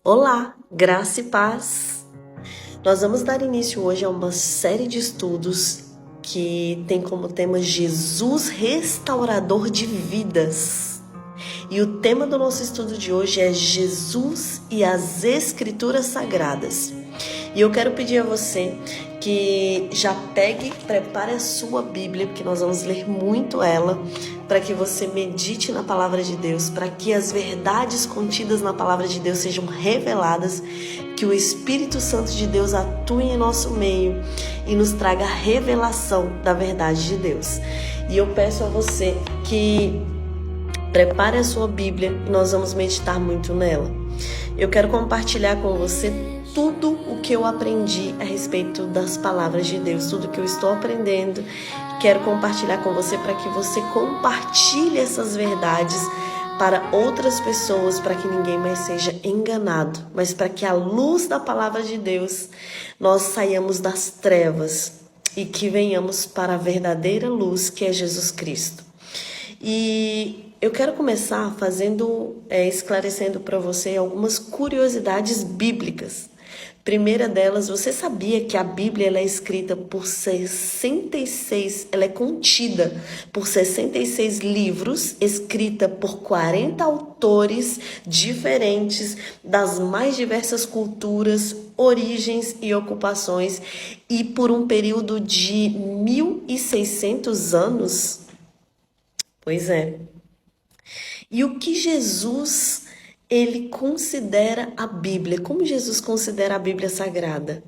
Olá, graça e paz. Nós vamos dar início hoje a uma série de estudos que tem como tema Jesus restaurador de vidas. E o tema do nosso estudo de hoje é Jesus e as Escrituras Sagradas. E eu quero pedir a você que já prepare a sua Bíblia, porque nós vamos ler muito ela, para que você medite na palavra de Deus, para que as verdades contidas na palavra de Deus sejam reveladas, que o Espírito Santo de Deus atue em nosso meio e nos traga a revelação da verdade de Deus. E eu peço a você que prepare a sua Bíblia e nós vamos meditar muito nela. Eu quero compartilhar com você tudo o que eu aprendi a respeito das palavras de Deus, tudo que eu estou aprendendo. Quero compartilhar com você para que você compartilhe essas verdades para outras pessoas, para que ninguém mais seja enganado, mas para que à luz da palavra de Deus nós saiamos das trevas e que venhamos para a verdadeira luz, que é Jesus Cristo. E eu quero começar esclarecendo para você algumas curiosidades bíblicas. Primeira delas, você sabia que a Bíblia ela é escrita por 66, ela é contida por 66 livros, escrita por 40 autores diferentes das mais diversas culturas, origens e ocupações, e por um período de 1.600 anos? Pois é. E o que Jesus ele considera a Bíblia? Como Jesus considera a Bíblia sagrada?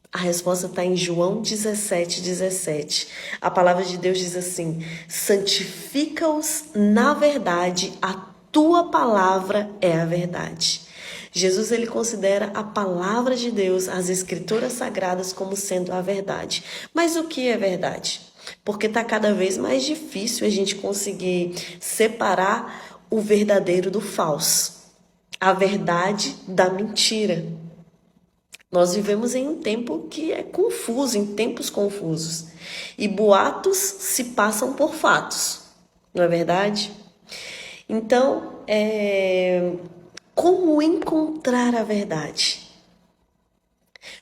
A resposta está em João 17:17. A palavra de Deus diz assim: santifica-os na verdade, a tua palavra é a verdade. Jesus ele considera a palavra de Deus, as escrituras sagradas, como sendo a verdade. Mas o que é verdade? Porque está cada vez mais difícil a gente conseguir separar o verdadeiro do falso, a verdade da mentira. Nós vivemos em um tempo que é confuso, em tempos confusos. E boatos se passam por fatos, não é verdade? Então, como encontrar a verdade?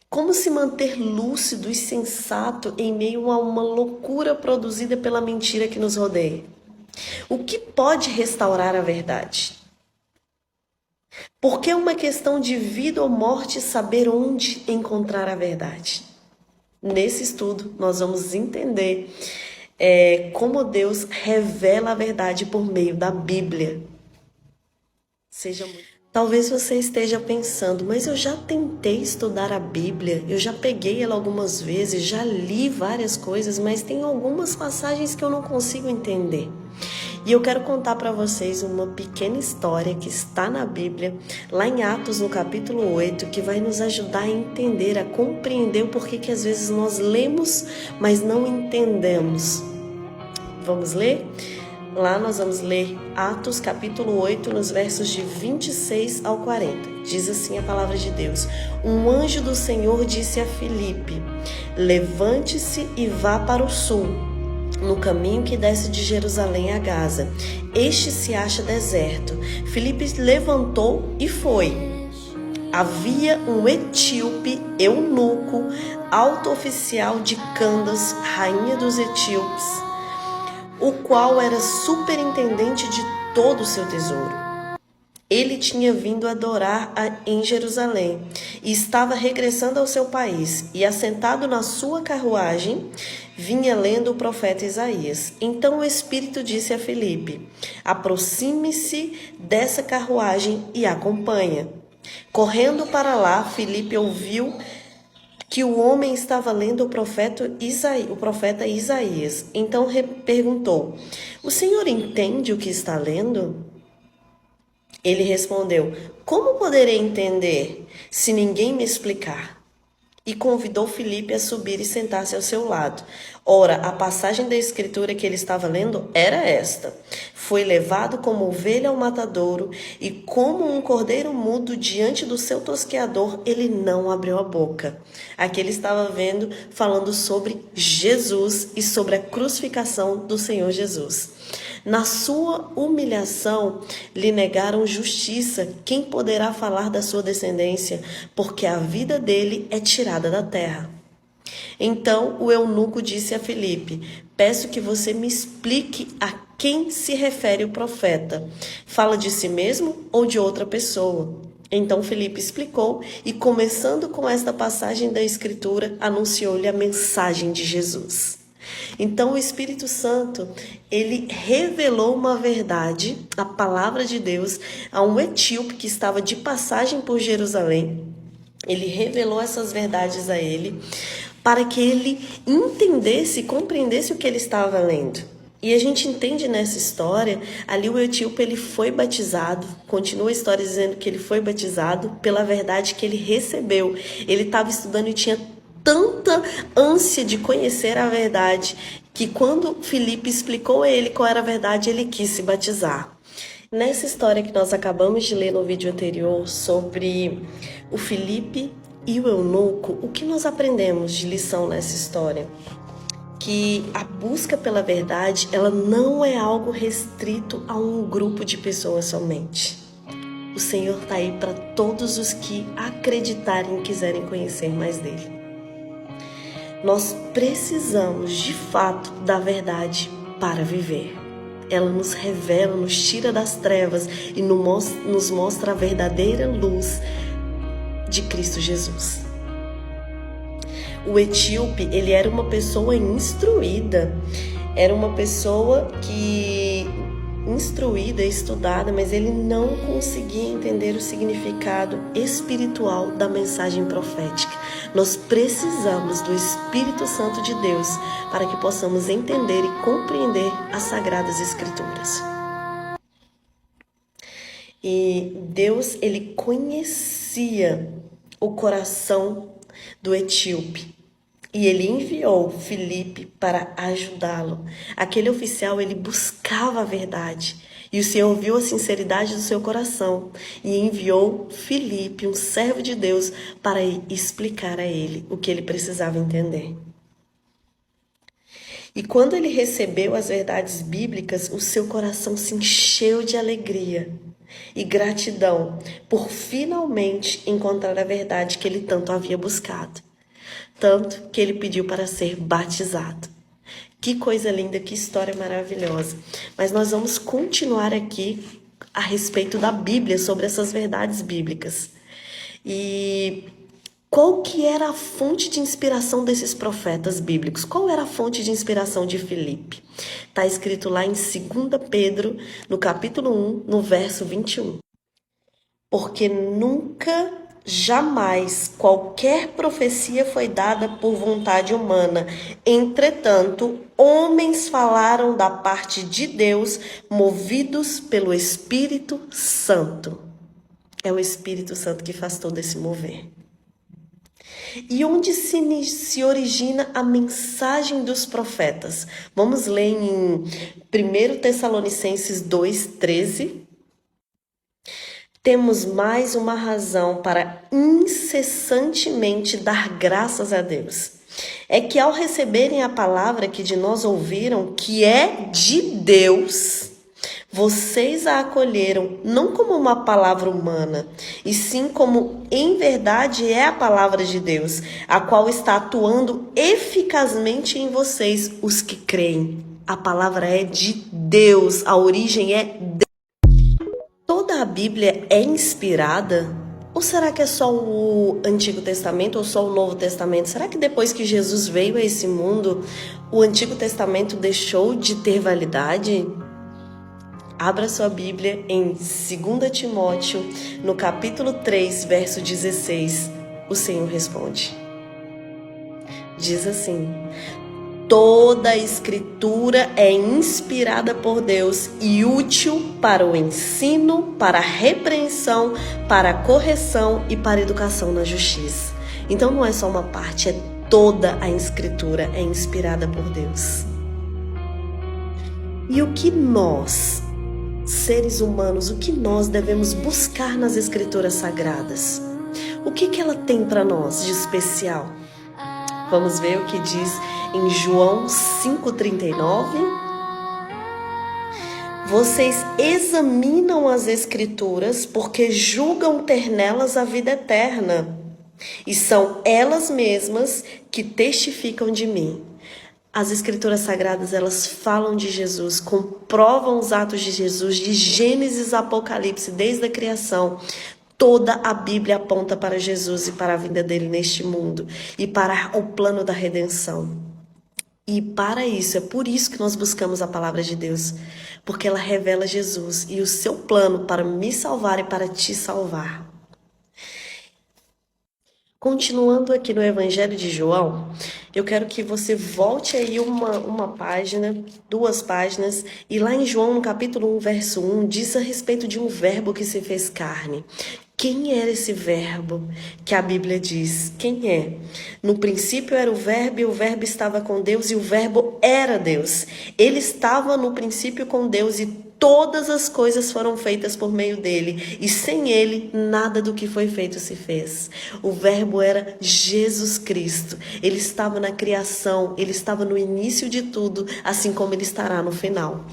Como se manter lúcido e sensato em meio a uma loucura produzida pela mentira que nos rodeia? O que pode restaurar a verdade? Porque é uma questão de vida ou morte saber onde encontrar a verdade. Nesse estudo, nós vamos entender como Deus revela a verdade por meio da Bíblia. Talvez você esteja pensando, mas eu já tentei estudar a Bíblia, eu já peguei ela algumas vezes, já li várias coisas, mas tem algumas passagens que eu não consigo entender. E eu quero contar para vocês uma pequena história que está na Bíblia, lá em Atos, no capítulo 8, que vai nos ajudar a entender, a compreender o porquê que às vezes nós lemos, mas não entendemos. Vamos ler? Lá nós vamos ler Atos capítulo 8, nos versos de 26 ao 40. Diz assim a palavra de Deus: um anjo do Senhor disse a Filipe: levante-se e vá para o sul, no caminho que desce de Jerusalém a Gaza. Este se acha deserto. Filipe levantou e foi. Havia um etíope, eunuco, alto oficial de Candace, rainha dos etíopes, o qual era superintendente de todo o seu tesouro. Ele tinha vindo adorar em Jerusalém e estava regressando ao seu país, e assentado na sua carruagem, vinha lendo o profeta Isaías. Então o Espírito disse a Filipe: aproxime-se dessa carruagem e acompanha. Correndo para lá, Filipe ouviu que o homem estava lendo o profeta Isaías. Então perguntou: o senhor entende o que está lendo? Ele respondeu: como poderei entender se ninguém me explicar? E convidou Filipe a subir e sentar-se ao seu lado. Ora, a passagem da escritura que ele estava lendo era esta: foi levado como ovelha ao matadouro, e como um cordeiro mudo diante do seu tosqueador, ele não abriu a boca. Aqui ele estava falando sobre Jesus e sobre a crucificação do Senhor Jesus. Na sua humilhação, lhe negaram justiça. Quem poderá falar da sua descendência? Porque a vida dele é tirada da terra. Então o eunuco disse a Filipe: peço que você me explique a quem se refere o profeta. Fala de si mesmo ou de outra pessoa? Então Filipe explicou e, começando com esta passagem da Escritura, anunciou-lhe a mensagem de Jesus. Então o Espírito Santo, ele revelou uma verdade, a palavra de Deus, a um etíope que estava de passagem por Jerusalém. Ele revelou essas verdades a ele, para que ele entendesse e compreendesse o que ele estava lendo. E a gente entende nessa história, ali o etíope ele foi batizado, continua a história dizendo que ele foi batizado pela verdade que ele recebeu. Ele estava estudando e tinha tanta ânsia de conhecer a verdade, que quando Filipe explicou a ele qual era a verdade, ele quis se batizar. Nessa história que nós acabamos de ler no vídeo anterior sobre o Filipe e o eunuco, o que nós aprendemos de lição nessa história? Que a busca pela verdade, ela não é algo restrito a um grupo de pessoas somente. O Senhor está aí para todos os que acreditarem e quiserem conhecer mais dele. Nós precisamos, de fato, da verdade para viver. Ela nos revela, nos tira das trevas e nos mostra a verdadeira luz de Cristo Jesus. O etíope, ele era uma pessoa instruída, era uma pessoa instruída, estudada, mas ele não conseguia entender o significado espiritual da mensagem profética. Nós precisamos do Espírito Santo de Deus para que possamos entender e compreender as Sagradas Escrituras. E Deus, ele conhecia o coração do etíope e ele enviou Filipe para ajudá-lo. Aquele oficial, ele buscava a verdade e o Senhor viu a sinceridade do seu coração e enviou Filipe, um servo de Deus, para explicar a ele o que ele precisava entender. E quando ele recebeu as verdades bíblicas, o seu coração se encheu de alegria e gratidão por finalmente encontrar a verdade que ele tanto havia buscado. Tanto que ele pediu para ser batizado. Que coisa linda, que história maravilhosa. Mas nós vamos continuar aqui a respeito da Bíblia, sobre essas verdades bíblicas. E qual que era a fonte de inspiração desses profetas bíblicos? Qual era a fonte de inspiração de Filipe? Está escrito lá em 2 Pedro, no capítulo 1, no verso 21. Porque nunca, jamais, qualquer profecia foi dada por vontade humana. Entretanto, homens falaram da parte de Deus, movidos pelo Espírito Santo. É o Espírito Santo que faz todo esse mover. E onde se origina a mensagem dos profetas? Vamos ler em 1 Tessalonicenses 2:13. Temos mais uma razão para incessantemente dar graças a Deus. É que ao receberem a palavra que de nós ouviram, que é de Deus, vocês a acolheram não como uma palavra humana, e sim como em verdade é a palavra de Deus, a qual está atuando eficazmente em vocês, os que creem. A palavra é de Deus, a origem é Deus. Toda a Bíblia é inspirada? Ou será que é só o Antigo Testamento ou só o Novo Testamento? Será que depois que Jesus veio a esse mundo, o Antigo Testamento deixou de ter validade? Abra sua Bíblia em 2 Timóteo, no capítulo 3, verso 16. O Senhor responde. Diz assim: toda a Escritura é inspirada por Deus e útil para o ensino, para a repreensão, para a correção e para a educação na justiça. Então não é só uma parte, é toda a Escritura é inspirada por Deus. E o que nós, seres humanos, o que nós devemos buscar nas Escrituras Sagradas? O que ela tem para nós de especial? Vamos ver o que diz em João 5,39. Vocês examinam as Escrituras porque julgam ter nelas a vida eterna. E são elas mesmas que testificam de mim. As Escrituras Sagradas, elas falam de Jesus, comprovam os atos de Jesus, de Gênesis a Apocalipse, desde a criação. Toda a Bíblia aponta para Jesus e para a vinda dele neste mundo e para o plano da redenção. E para isso, é por isso que nós buscamos a palavra de Deus, porque ela revela Jesus e o seu plano para me salvar e para te salvar. Continuando aqui no Evangelho de João, eu quero que você volte aí uma página, 2 páginas, e lá em João, no capítulo 1, verso 1, diz a respeito de um verbo que se fez carne. Quem era esse verbo que a Bíblia diz? Quem é? No princípio era o verbo, e o verbo estava com Deus, e o verbo era Deus. Ele estava no princípio com Deus, e todas as coisas foram feitas por meio dele, e sem ele, nada do que foi feito se fez. O verbo era Jesus Cristo. Ele estava na criação, ele estava no início de tudo, assim como ele estará no final.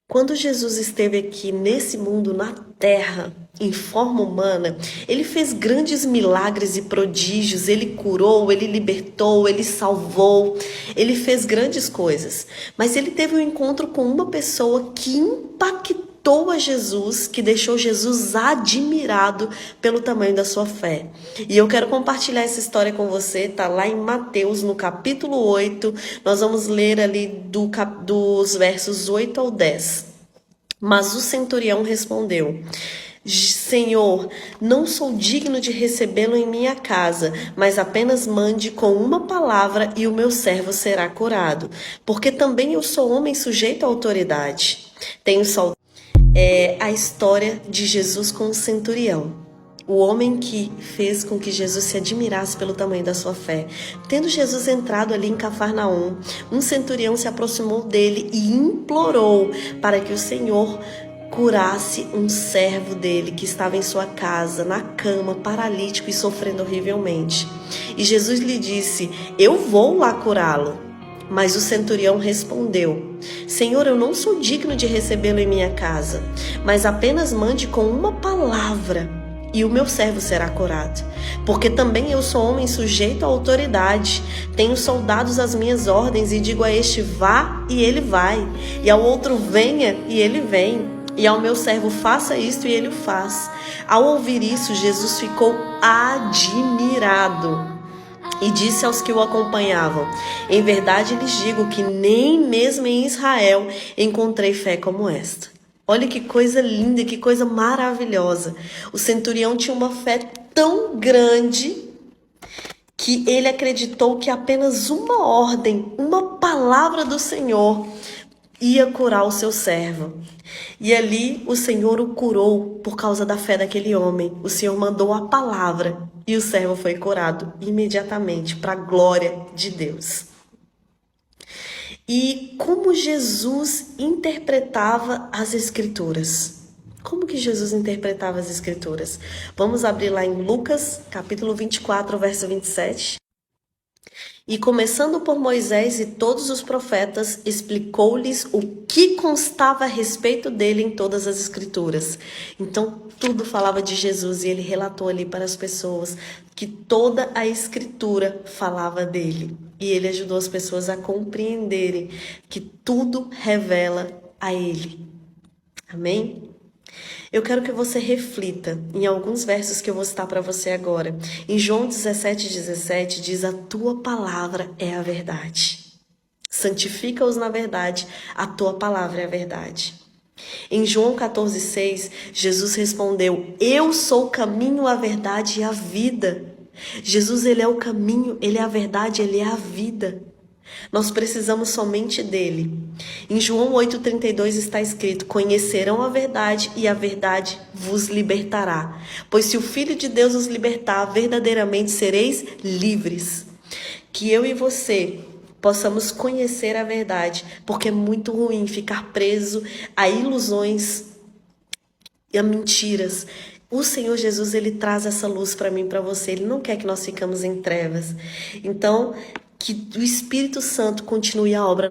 Quando Jesus esteve aqui nesse mundo, na terra, em forma humana, ele fez grandes milagres e prodígios, ele curou, ele libertou, ele salvou, ele fez grandes coisas. Mas ele teve um encontro com uma pessoa que impactou a Jesus, que deixou Jesus admirado pelo tamanho da sua fé. E eu quero compartilhar essa história com você, tá lá em Mateus, no capítulo 8, nós vamos ler ali dos versos 8 ao 10. Mas o centurião respondeu: Senhor, não sou digno de recebê-lo em minha casa, mas apenas mande com uma palavra e o meu servo será curado, porque também eu sou homem sujeito à autoridade. Tenho saudade. A história de Jesus com o centurião, o homem que fez com que Jesus se admirasse pelo tamanho da sua fé. Tendo Jesus entrado ali em Cafarnaum, um centurião se aproximou dele e implorou para que o Senhor curasse um servo dele que estava em sua casa, na cama, paralítico e sofrendo horrivelmente. E Jesus lhe disse: eu vou lá curá-lo. Mas o centurião respondeu: Senhor, eu não sou digno de recebê-lo em minha casa, mas apenas mande com uma palavra e o meu servo será curado. Porque também eu sou homem sujeito à autoridade, tenho soldados às minhas ordens, e digo a este: vá, e ele vai, e ao outro: venha, e ele vem, e ao meu servo: faça isto, e ele o faz. Ao ouvir isso, Jesus ficou admirado e disse aos que o acompanhavam: em verdade lhes digo que nem mesmo em Israel encontrei fé como esta. Olha que coisa linda, que coisa maravilhosa. O centurião tinha uma fé tão grande que ele acreditou que apenas uma ordem, uma palavra do Senhor ia curar o seu servo. E ali o Senhor o curou por causa da fé daquele homem. O Senhor mandou a palavra e o servo foi curado imediatamente, para a glória de Deus. E como Jesus interpretava as Escrituras? Como que Jesus interpretava as Escrituras? Vamos abrir lá em Lucas, capítulo 24, verso 27. E começando por Moisés e todos os profetas, explicou-lhes o que constava a respeito dele em todas as Escrituras. Então, tudo falava de Jesus, e ele relatou ali para as pessoas que toda a Escritura falava dele. E ele ajudou as pessoas a compreenderem que tudo revela a ele. Amém? Eu quero que você reflita em alguns versos que eu vou citar para você agora. Em João 17:17 diz: a tua palavra é a verdade. Santifica-os na verdade, a tua palavra é a verdade. Em João 14:6, Jesus respondeu: eu sou o caminho, a verdade e a vida. Jesus, ele é o caminho, ele é a verdade, ele é a vida. Nós precisamos somente dele. Em João 8,32 está escrito: conhecerão a verdade e a verdade vos libertará. Pois se o Filho de Deus os libertar, verdadeiramente sereis livres. Que eu e você possamos conhecer a verdade, porque é muito ruim ficar preso a ilusões e a mentiras. O Senhor Jesus, ele traz essa luz para mim e para você. Ele não quer que nós ficamos em trevas. Então, que o Espírito Santo continue a obra